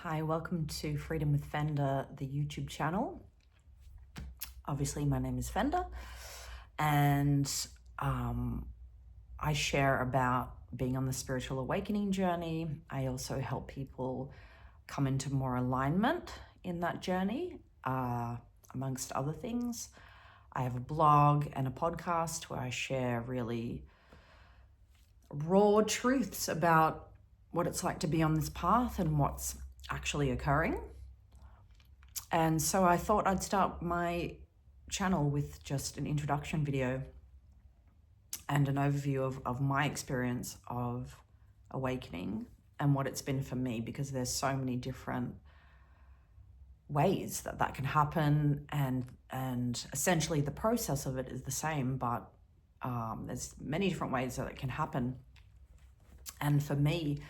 Hi, welcome to Freedom with Fenda, the YouTube channel. Obviously, my name is Fenda, and I share about being on the spiritual awakening journey. I also help people come into more alignment in that journey, amongst other things. I have a blog and a podcast where I share really raw truths about what it's like to be on this path and what's actually occurring. And so I thought I'd start my channel with just an introduction video and an overview of my experience of awakening and what it's been for me, because there's so many different ways that can happen, and essentially the process of it is the same, but there's many different ways that it can happen. And for me,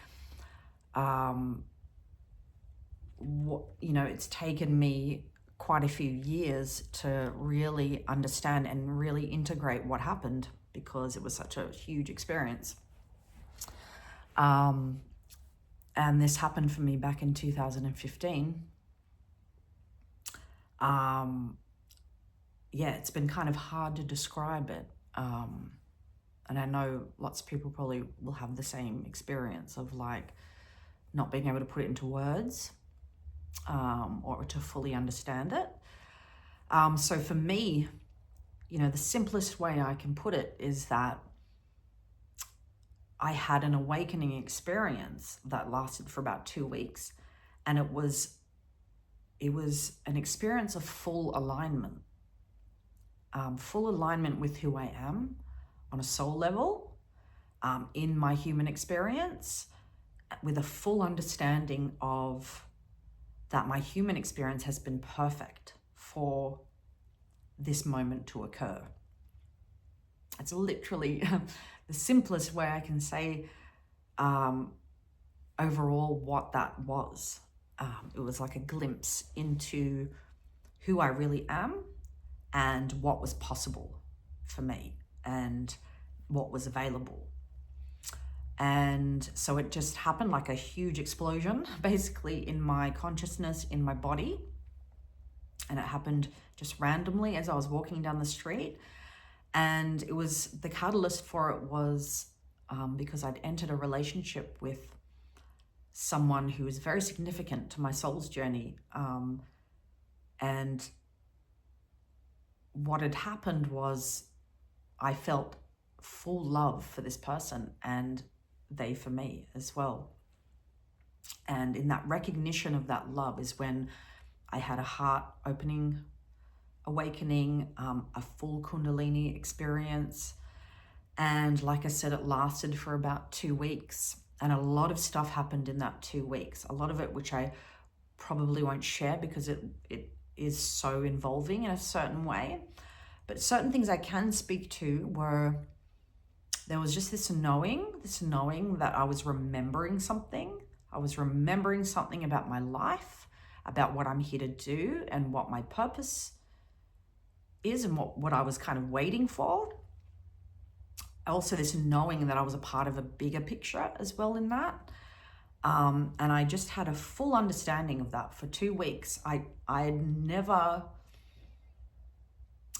it's taken me quite a few years to really understand and really integrate what happened, because it was such a huge experience. And this happened for me back in 2015. It's been kind of hard to describe it. And I know lots of people probably will have the same experience of like not being able to put it into words, or to fully understand it. So for me, the simplest way I can put it is that I had an awakening experience that lasted for about 2 weeks, and it was an experience of full alignment with who I am on a soul level, in my human experience, with a full understanding of that my human experience has been perfect for this moment to occur. It's literally the simplest way I can say overall what that was. It was like a glimpse into who I really am and what was possible for me and what was available. And so it just happened like a huge explosion, basically, in my consciousness, in my body. And it happened just randomly as I was walking down the street. And it was, the catalyst for it was because I'd entered a relationship with someone who was very significant to my soul's journey. And what had happened was I felt full love for this person, and they for me as well. And in that recognition of that love is when I had a heart opening awakening, a full Kundalini experience. And like I said, it lasted for about 2 weeks, and a lot of stuff happened in that 2 weeks. A lot of it which I probably won't share because it is so involving in a certain way. But certain things I can speak to were, there was just this knowing that I was remembering something. I was remembering something about my life, about what I'm here to do and what my purpose is and what I was kind of waiting for. Also this knowing that I was a part of a bigger picture as well in that. And I just had a full understanding of that for 2 weeks. I had never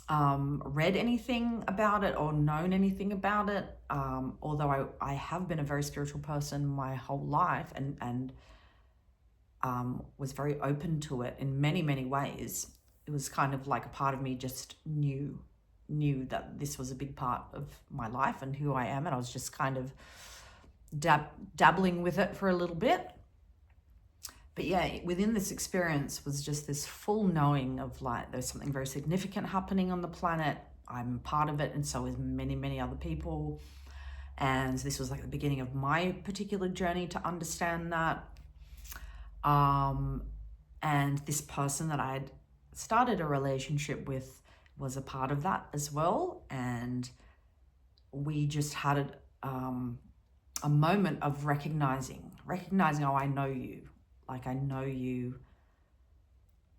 read anything about it or known anything about it, although I have been a very spiritual person my whole life, and was very open to it in many, many ways. It was kind of like a part of me just knew that this was a big part of my life and who I am, and I was just kind of dabbling with it for a little bit. But yeah, within this experience was just this full knowing of like, there's something very significant happening on the planet. I'm part of it, and so is many, many other people. And this was like the beginning of my particular journey to understand that. And this person that I'd started a relationship with was a part of that as well. And we just had a moment of recognizing, oh, I know you. Like, I know you,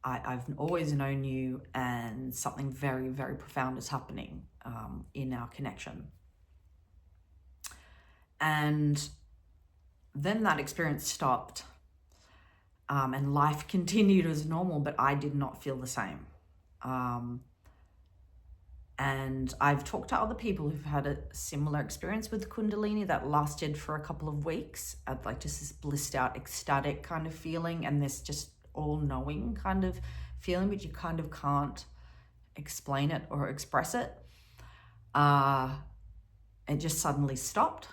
I've always known you, and something very, very profound is happening in our connection. And then that experience stopped. And life continued as normal, but I did not feel the same. And I've talked to other people who've had a similar experience with Kundalini that lasted for a couple of weeks. I'd like just this blissed out, ecstatic kind of feeling, and this just all-knowing kind of feeling, but you kind of can't explain it or express it. It just suddenly stopped,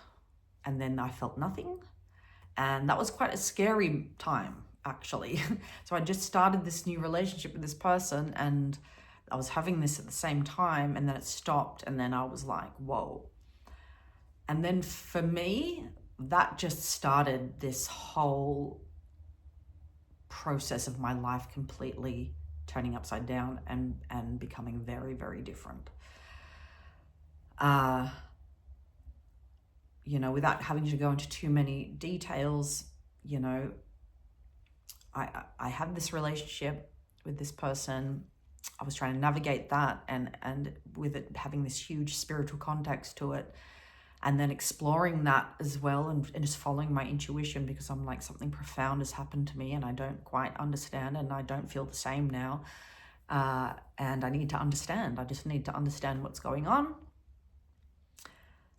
and then I felt nothing. And that was quite a scary time, actually. So I just started this new relationship with this person, and I was having this at the same time, and then it stopped, and then I was like, whoa. And then for me, that just started this whole process of my life completely turning upside down and becoming very, very different. Without having to go into too many details, I had this relationship with this person. I was trying to navigate that and with it having this huge spiritual context to it, and then exploring that as well, and just following my intuition, because I'm like, something profound has happened to me and I don't quite understand, and I don't feel the same now. And I need to understand. I just need to understand what's going on.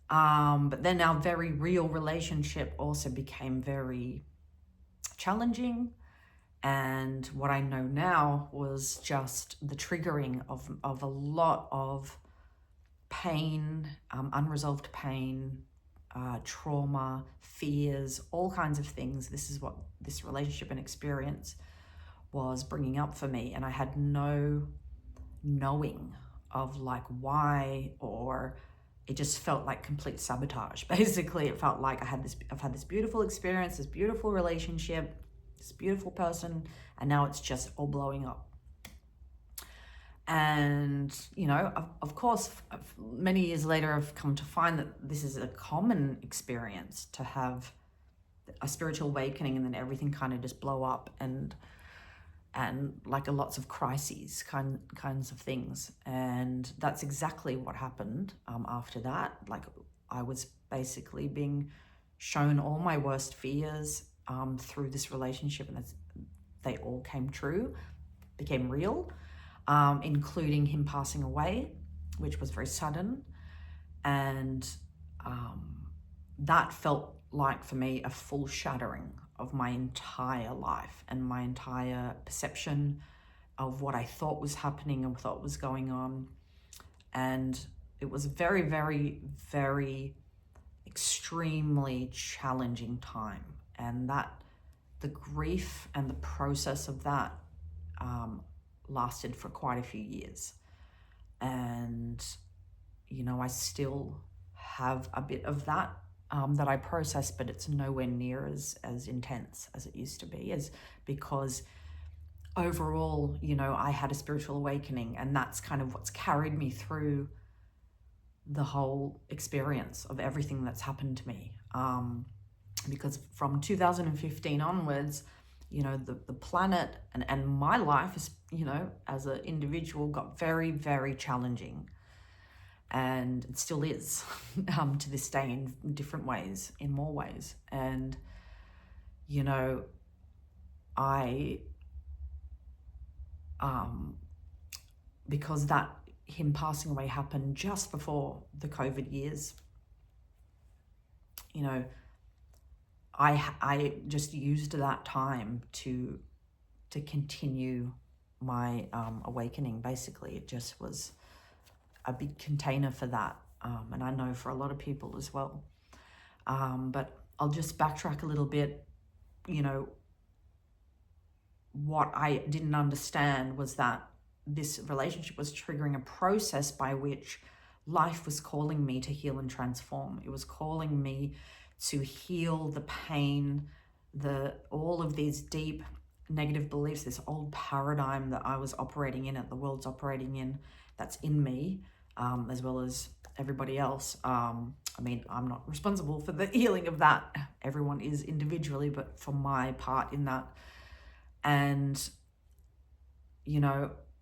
But then our very real relationship also became very challenging. And what I know now was just the triggering of a lot of pain, unresolved pain, trauma, fears, all kinds of things. This is what this relationship and experience was bringing up for me. And I had no knowing of like why, or it just felt like complete sabotage. Basically, it felt like I've had this beautiful experience, this beautiful relationship, this beautiful person, and now it's just all blowing up. And, of course, many years later, I've come to find that this is a common experience, to have a spiritual awakening and then everything kind of just blow up, and like lots of crises, kinds of things. And that's exactly what happened after that. Like, I was basically being shown all my worst fears through this relationship, and they all came true, became real, including him passing away, which was very sudden. And that felt like, for me, a full shattering of my entire life and my entire perception of what I thought was happening and thought was going on. And it was a very, very, very extremely challenging time. And that the grief and the process of that lasted for quite a few years. And, I still have a bit of that that I process, but it's nowhere near as intense as it used to be, because overall, I had a spiritual awakening, and that's kind of what's carried me through the whole experience of everything that's happened to me. Because from 2015 onwards, the planet and my life is, as an individual, got very, very challenging. And it still is to this day in different ways, in more ways. And, because him passing away happened just before the COVID years, I just used that time to continue my awakening. Basically, it just was a big container for that, and I know for a lot of people as well. But I'll just backtrack a little bit. What I didn't understand was that this relationship was triggering a process by which life was calling me to heal and transform. It was calling me to heal the pain, all of these deep negative beliefs, this old paradigm that I was operating in, that the world's operating in, that's in me, as well as everybody else. I'm not responsible for the healing of that. Everyone is individually, but for my part in that. And,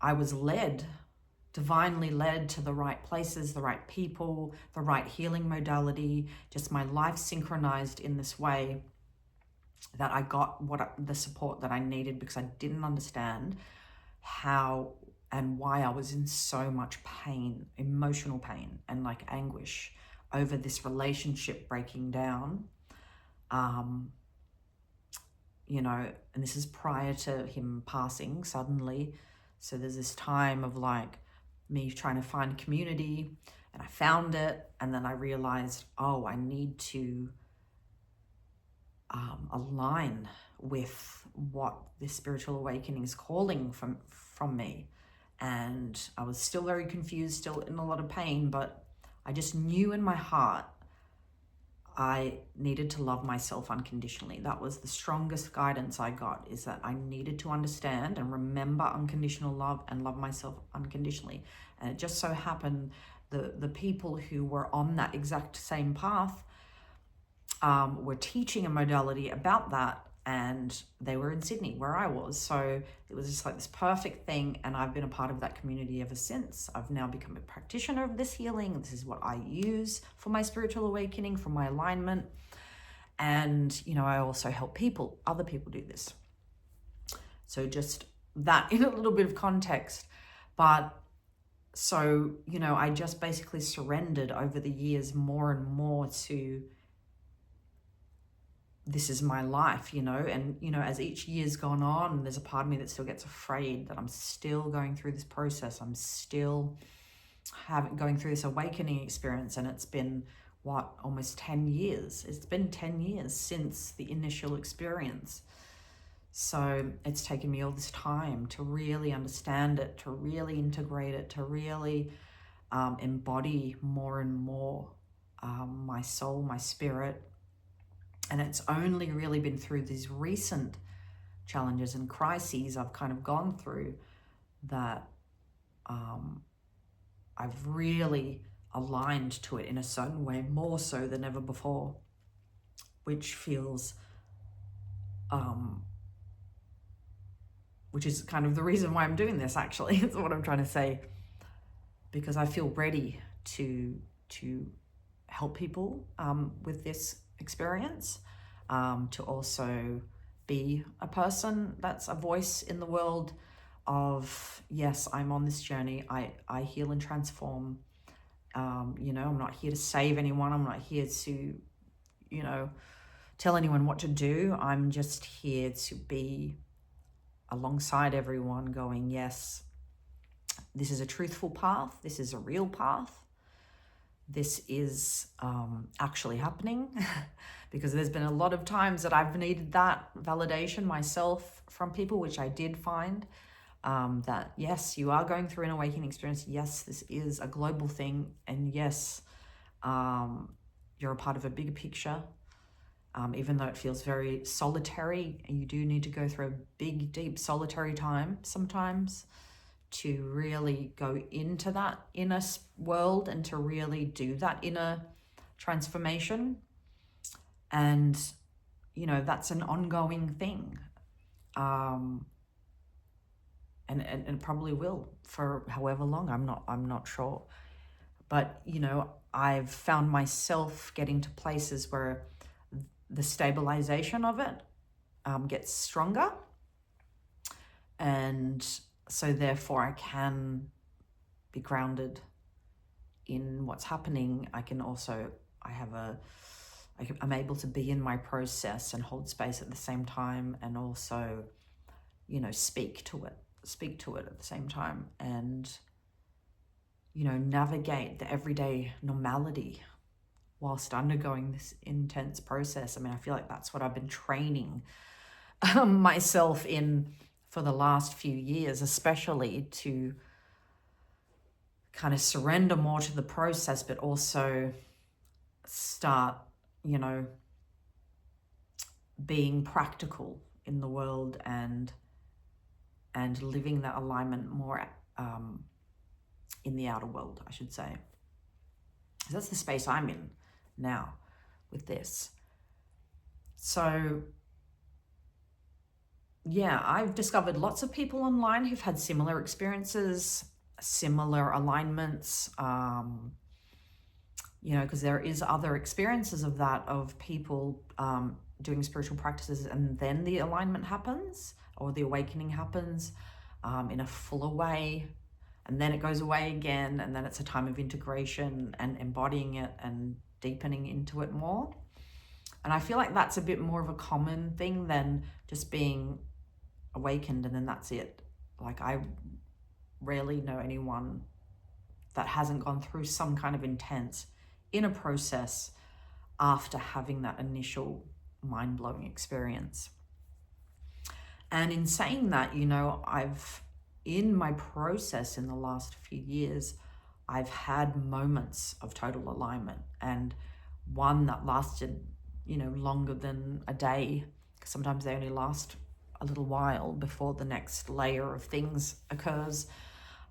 I was divinely led to the right places, the right people, the right healing modality, just my life synchronized in this way. that I got the support that I needed, because I didn't understand how and why I was in so much pain, emotional pain and like anguish over this relationship breaking down. You know, and this is prior to him passing suddenly. So there's this time of like me trying to find community, and I found it. And then I realized, oh, I need to align with what this spiritual awakening is calling from me. And I was still very confused, still in a lot of pain, but I just knew in my heart I needed to love myself unconditionally. That was the strongest guidance I got, is that I needed to understand and remember unconditional love and love myself unconditionally. And it just so happened the people who were on that exact same path were teaching a modality about that, and they were in Sydney where I was. So it was just like this perfect thing, and I've been a part of that community ever since. I've now become a practitioner of this healing. This is what I use for my spiritual awakening, for my alignment. And, you know, I also help other people do this. So just that in a little bit of context. But so, you know, I just basically surrendered over the years more and more to, this is my life, you know. And, you know, as each year's gone on, there's a part of me that still gets afraid that I'm still going through this process. I'm still going through this awakening experience. And it's been, what, almost 10 years. It's been 10 years since the initial experience. So it's taken me all this time to really understand it, to really integrate it, to really embody more and more my soul, my spirit. And it's only really been through these recent challenges and crises I've kind of gone through that I've really aligned to it in a certain way, more so than ever before, which feels, which is kind of the reason why I'm doing this, actually. Is what I'm trying to say, because I feel ready to help people with this experience, to also be a person that's a voice in the world of, yes, I'm on this journey. I heal and transform. You know, I'm not here to save anyone. I'm not here to, you know, tell anyone what to do. I'm just here to be alongside everyone going, yes, this is a truthful path. This is a real path. This is actually happening. Because there's been a lot of times that I've needed that validation myself from people, which I did find, that yes, you are going through an awakening experience. Yes, this is a global thing. And yes, you're a part of a bigger picture. Even though it feels very solitary, and you do need to go through a big, deep, solitary time sometimes to really go into that inner world and to really do that inner transformation. And, you know, that's an ongoing thing. And it probably will for however long, I'm not sure. But, you know, I've found myself getting to places where the stabilization of it gets stronger. And so therefore I can be grounded in what's happening. I'm able to be in my process and hold space at the same time, and also, you know, speak to it at the same time, and, you know, navigate the everyday normality whilst undergoing this intense process. I mean, I feel like that's what I've been training myself in for the last few years, especially to kind of surrender more to the process, but also start, you know, being practical in the world and living that alignment more in the outer world, I should say. So that's the space I'm in now with this. So yeah, I've discovered lots of people online who've had similar experiences, similar alignments, you know, because there is other experiences of that, of people doing spiritual practices and then the alignment happens or the awakening happens in a fuller way, and then it goes away again, and then it's a time of integration and embodying it and deepening into it more. And I feel like that's a bit more of a common thing than just being awakened and then that's it. Like, I rarely know anyone that hasn't gone through some kind of intense inner process after having that initial mind-blowing experience. And in saying that, you know, in my process in the last few years, I've had moments of total alignment, and one that lasted, you know, longer than a day. Sometimes they only last a little while before the next layer of things occurs.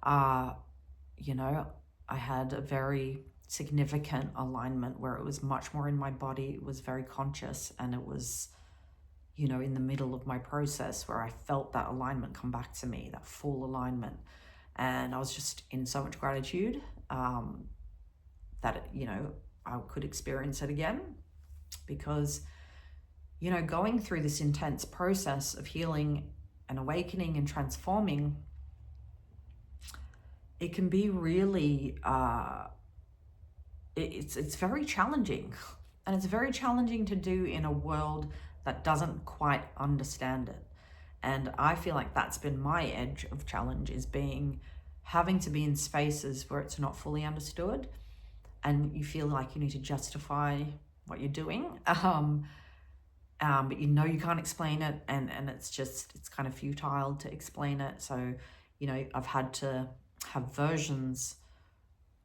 You know, I had a very significant alignment where it was much more in my body. It was very conscious, and it was, you know, in the middle of my process where I felt that alignment come back to me, that full alignment. And I was just in so much gratitude that, you know, I could experience it again, because, you know, going through this intense process of healing and awakening and transforming, it can be really, it's very challenging. And it's very challenging to do in a world that doesn't quite understand it. And I feel like that's been my edge of challenge, is having to be in spaces where it's not fully understood and you feel like you need to justify what you're doing. But you know you can't explain it, and it's kind of futile to explain it. So, you know, I've had to have versions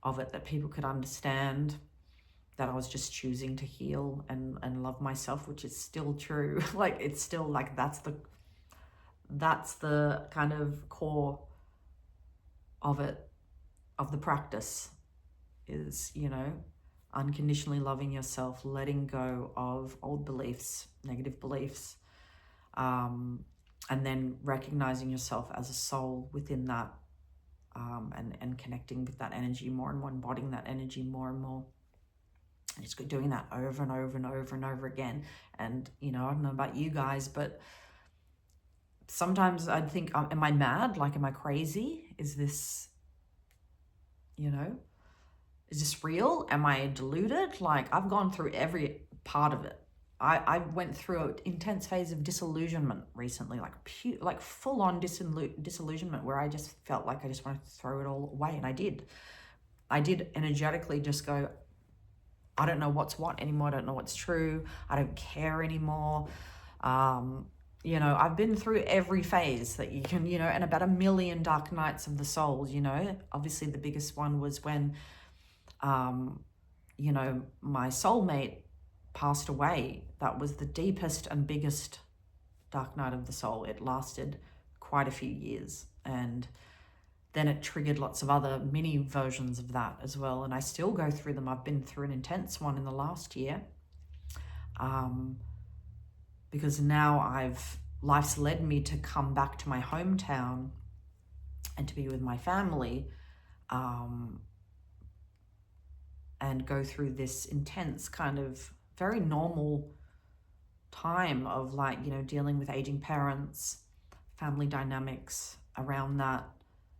of it that people could understand, that I was just choosing to heal and love myself, which is still true. Like, it's still like, that's the kind of core of it, of the practice, is, you know, unconditionally loving yourself, letting go of old beliefs, negative beliefs, and then recognizing yourself as a soul within that, and connecting with that energy more and more, embodying that energy more and more. And just doing that over and over and over and over again. And, you know, I don't know about you guys, but sometimes I'd think, am I mad? Like, am I crazy? Is this, you know, is this real? Am I deluded? Like, I've gone through every part of it. I went through an intense phase of disillusionment recently, like full-on disillusionment, where I just felt like I just wanted to throw it all away. And I did energetically just go, I don't know what's what anymore. I don't know what's true. I don't care anymore. You know, I've been through every phase that you can, you know, and about 1 million dark nights of the soul, you know. Obviously the biggest one was when, you know, my soulmate passed away. That was the deepest and biggest dark night of the soul. It lasted quite a few years, and then it triggered lots of other mini versions of that as well. And I still go through them. I've been through an intense one in the last year, because now life's led me to come back to my hometown and to be with my family, and go through this intense kind of very normal time of, like, you know, dealing with aging parents, family dynamics around that,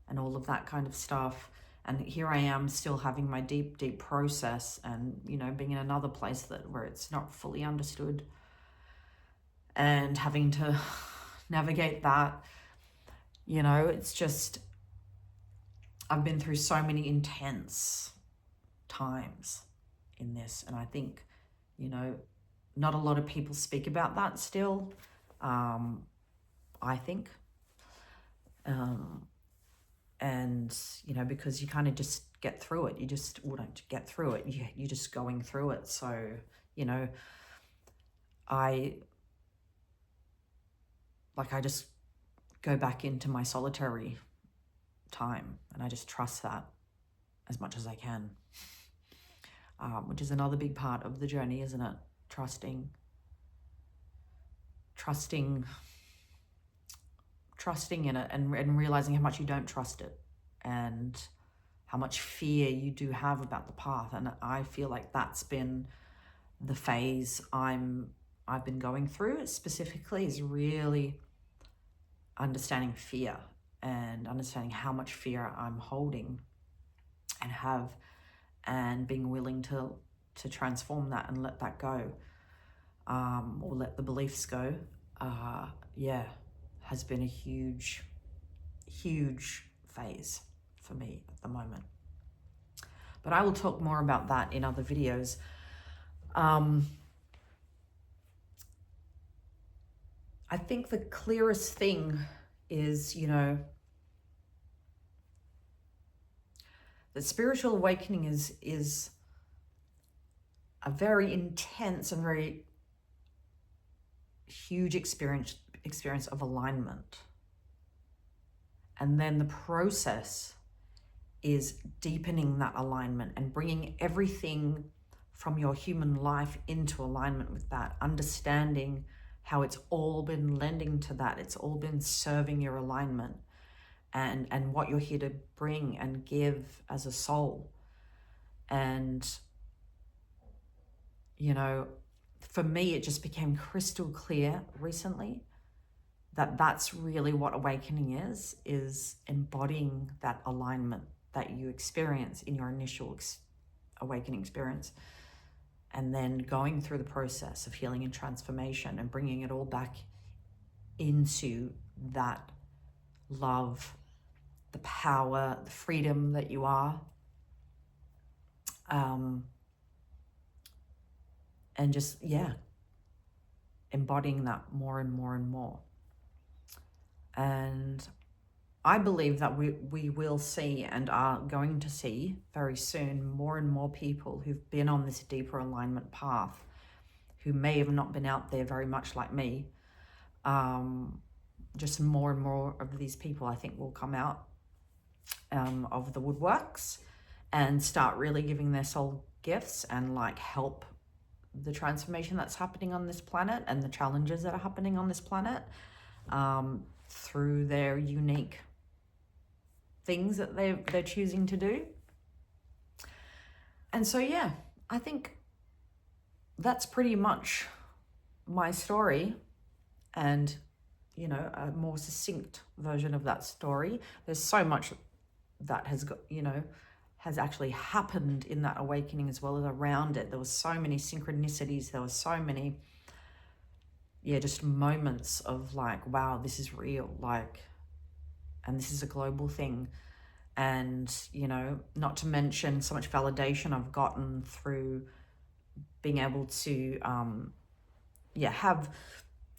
and all of that kind of stuff. And here I am still having my deep process, and, you know, being in another place where it's not fully understood, and having to navigate that. You know, it's just, I've been through so many intense times in this, and I think, you know, not a lot of people speak about that still, I think. And, you know, because you kind of just get through it. You just wouldn't get through it. You're just going through it. So, you know, I just go back into my solitary time, and I just trust that as much as I can, which is another big part of the journey, isn't it? Trusting in it, and realizing how much you don't trust it, and how much fear you do have about the path. And I feel like that's been the phase I'm I've been going through specifically is really understanding fear and understanding how much fear I'm holding and have, and being willing to transform that and let that go, or let the beliefs go. Yeah, has been a huge phase for me at the moment. But I will talk more about that in other videos. I think the clearest thing is, that spiritual awakening is a very intense and very huge experience of alignment. And then the process is deepening that alignment and bringing everything from your human life into alignment with that, understanding how it's all been lending to that, it's all been serving your alignment and what you're here to bring and give as a soul. And, for me, it just became crystal clear recently that that's really what awakening is embodying that alignment that you experience in your initial awakening experience, and then going through the process of healing and transformation and bringing it all back into that love, the power, the freedom that you are, and just, embodying that more and more and more. And I believe that we will see and are going to see very soon more and more people who've been on this deeper alignment path, who may have not been out there very much like me. Just more and more of these people, I think, will come out of the woodworks and start really giving their soul gifts and help the transformation that's happening on this planet and the challenges that are happening on this planet, through their unique things that they're choosing to do. And so, I think that's pretty much my story, and a more succinct version of that story. There's so much that has actually happened in that awakening as well as around it. There was so many synchronicities. There was so many, just moments of wow, this is real, and this is a global thing. And, not to mention so much validation I've gotten through being able to, have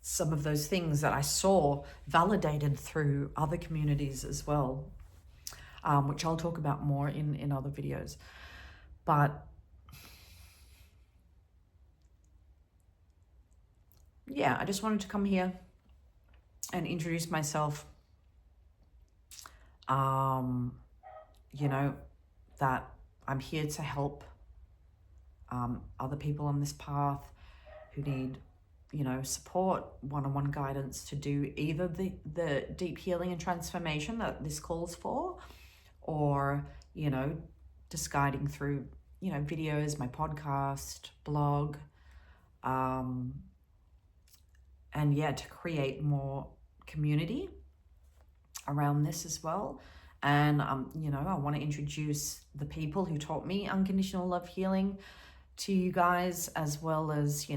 some of those things that I saw validated through other communities as well, which I'll talk about more in other videos. But I just wanted to come here and introduce myself, that I'm here to help other people on this path who need support, one-on-one guidance to do either the deep healing and transformation that this calls for, or just guiding through videos, my podcast, blog, and to create more community around this as well. And I want to introduce the people who taught me unconditional love healing to you guys, as well as be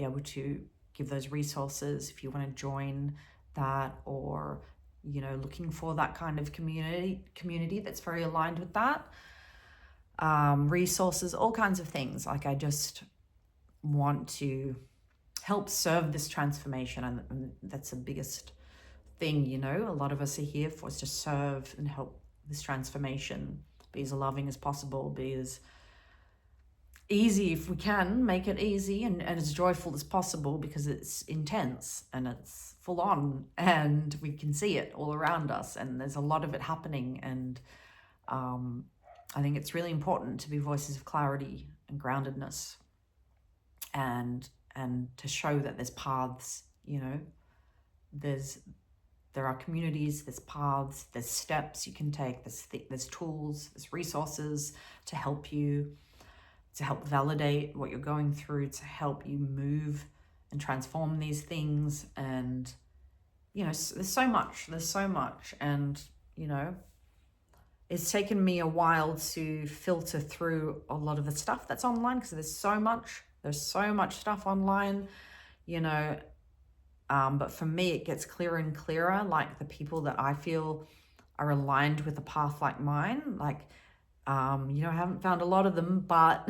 able to give those resources if you want to join that, or looking for that kind of community that's very aligned with that. Resources, all kinds of things. I just want to help serve this transformation, and that's the biggest thing. A lot of us are here for, is to serve and help this transformation be as loving as possible, be as easy, if we can make it easy, and as joyful as possible, because it's intense and it's full on and we can see it all around us, and there's a lot of it happening. And I think it's really important to be voices of clarity and groundedness, and to show that there's paths, there are communities, there's paths, there's steps you can take, there's tools, there's resources to help you to help validate what you're going through, to help you move and transform these things. And, you know, there's so much. And, you know, it's taken me a while to filter through a lot of the stuff that's online, because there's so much stuff online, you know. But for me, it gets clearer and clearer, like the people that I feel are aligned with a path like mine. Like, you know, I haven't found a lot of them, but,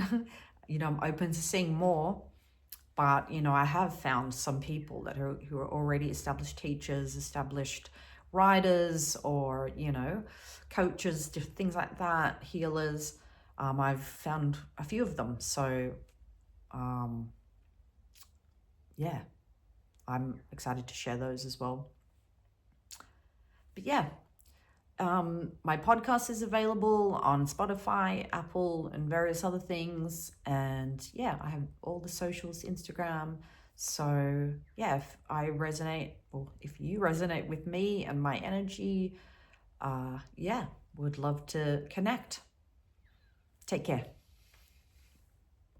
you know, I'm open to seeing more. But, you know, I have found some people who are already established teachers, established writers, or, you know, coaches, things like that, healers. I've found a few of them. So, yeah, I'm excited to share those as well. But yeah, my podcast is available on Spotify, Apple, and various other things. And yeah, I have all the socials, Instagram. So yeah, if you resonate with me and my energy, yeah, would love to connect. Take care.